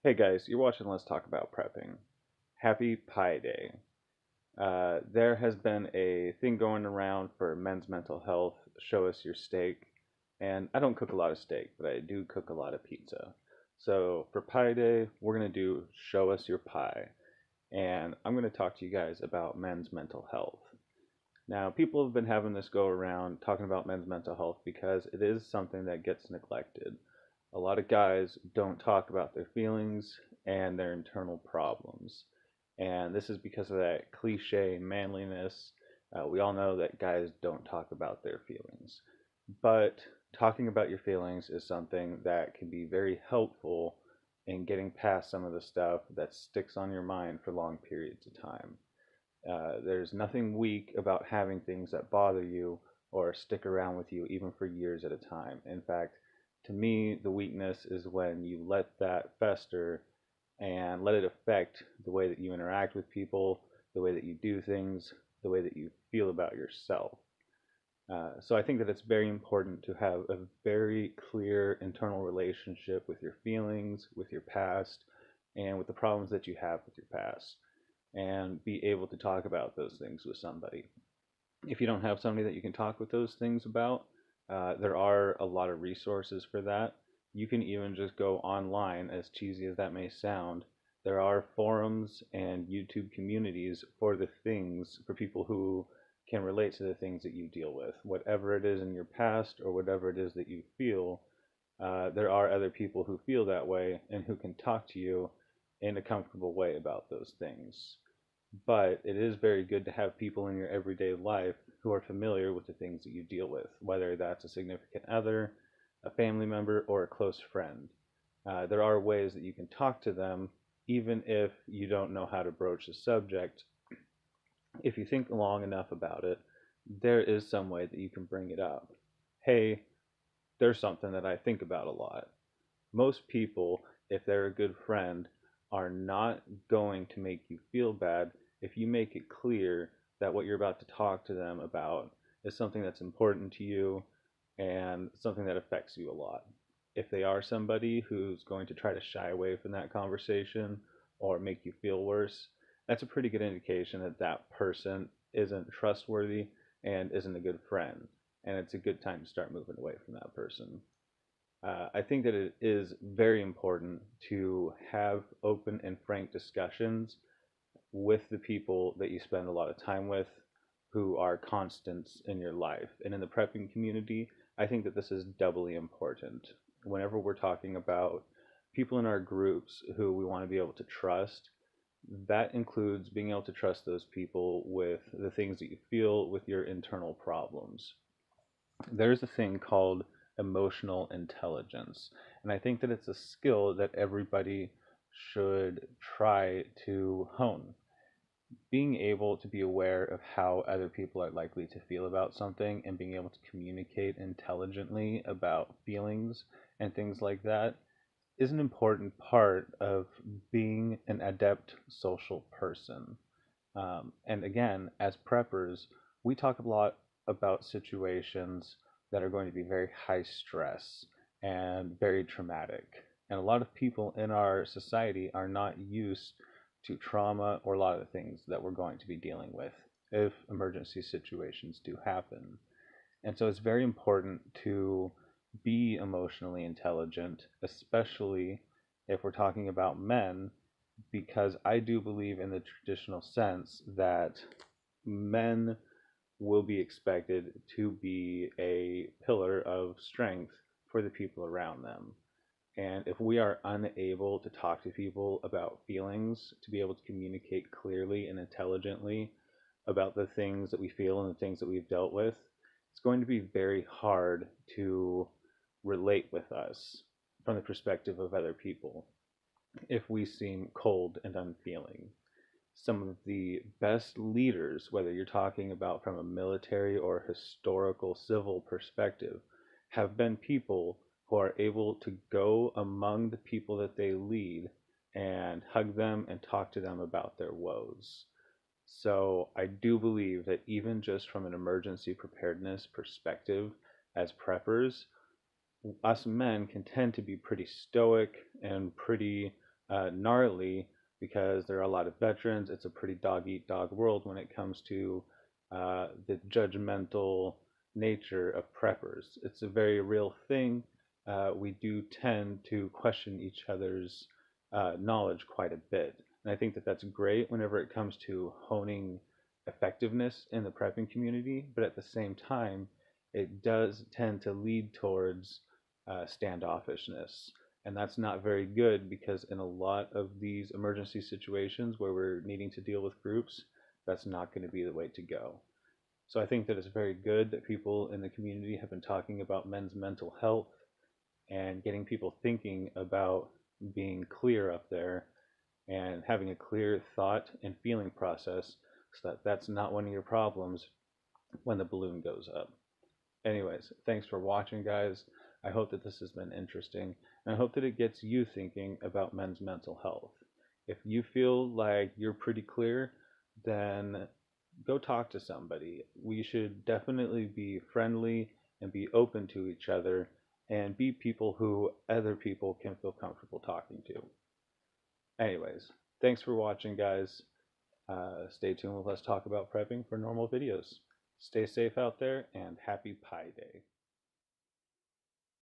Hey guys, you're watching Let's Talk About Prepping. Happy Pi Day. There has been a thing going around for men's mental health, show us your steak. And I don't cook a lot of steak, but I do cook a lot of pizza. So for Pi Day, we're going to do show us your pie. And I'm going to talk to you guys about men's mental health. Now, people have been having this go around talking about men's mental health because it is something that gets neglected. A lot of guys don't talk about their feelings and their internal problems. And this is because of that cliche manliness. We all know that guys don't talk about their feelings. But talking about your feelings is something that can be very helpful in getting past some of the stuff that sticks on your mind for long periods of time. There's nothing weak about having things that bother you or stick around with you even for years at a time. In fact, to me, the weakness is when you let that fester and let it affect the way that you interact with people, the way that you do things, the way that you feel about yourself. So I think that it's very important to have a very clear internal relationship with your feelings, with your past, and with the problems that you have with your past, and be able to talk about those things with somebody. If you don't have somebody that you can talk with those things about, there are a lot of resources for that. You can even just go online, as cheesy as that may sound. There are forums and YouTube communities for the things, for people who can relate to the things that you deal with. Whatever it is in your past or whatever it is that you feel, there are other people who feel that way and who can talk to you in a comfortable way about those things. But it is very good to have people in your everyday life who are familiar with the things that you deal with, whether that's a significant other, a family member, or a close friend. There are ways that you can talk to them, even if you don't know how to broach the subject. If you think long enough about it, there is some way that you can bring it up. Hey, there's something that I think about a lot. Most people, if they're a good friend, are not going to make you feel bad if you make it clear that what you're about to talk to them about is something that's important to you and something that affects you a lot. If they are somebody who's going to try to shy away from that conversation or make you feel worse, that's a pretty good indication that that person isn't trustworthy and isn't a good friend. And it's a good time to start moving away from that person. I think that it is very important to have open and frank discussions with the people that you spend a lot of time with who are constants in your life. And in the prepping community, I think that this is doubly important. Whenever we're talking about people in our groups who we want to be able to trust, that includes being able to trust those people with the things that you feel, with your internal problems. There's a thing called emotional intelligence. And I think that it's a skill that everybody should try to hone. Being able to be aware of how other people are likely to feel about something and being able to communicate intelligently about feelings and things like that is an important part of being an adept social person. And again, as preppers, we talk a lot about situations that are going to be very high stress and very traumatic. And a lot of people in our society are not used to trauma or a lot of the things that we're going to be dealing with if emergency situations do happen. And so it's very important to be emotionally intelligent, especially if we're talking about men, because I do believe in the traditional sense that men will be expected to be a pillar of strength for the people around them. And if we are unable to talk to people about feelings, to be able to communicate clearly and intelligently about the things that we feel and the things that we've dealt with, it's going to be very hard to relate with us from the perspective of other people if we seem cold and unfeeling. Some of the best leaders, whether you're talking about from a military or historical civil perspective, have been people who are able to go among the people that they lead and hug them and talk to them about their woes. So I do believe that even just from an emergency preparedness perspective, as preppers, us men can tend to be pretty stoic and pretty gnarly because there are a lot of veterans. It's a pretty dog eat dog world when it comes to the judgmental nature of preppers. It's a very real thing. We do tend to question each other's knowledge quite a bit. And I think that that's great whenever it comes to honing effectiveness in the prepping community, but at the same time, it does tend to lead towards standoffishness. And that's not very good because in a lot of these emergency situations where we're needing to deal with groups, that's not going to be the way to go. So I think that it's very good that people in the community have been talking about men's mental health and getting people thinking about being clear up there and having a clear thought and feeling process so that that's not one of your problems when the balloon goes up. Anyways, thanks for watching, guys. I hope that this has been interesting, and I hope that it gets you thinking about men's mental health. If you feel like you're pretty clear, then go talk to somebody. We should definitely be friendly and be open to each other and be people who other people can feel comfortable talking to. Anyways, thanks for watching, guys. Stay tuned with us talk about prepping for normal videos. Stay safe out there and happy Pi Day.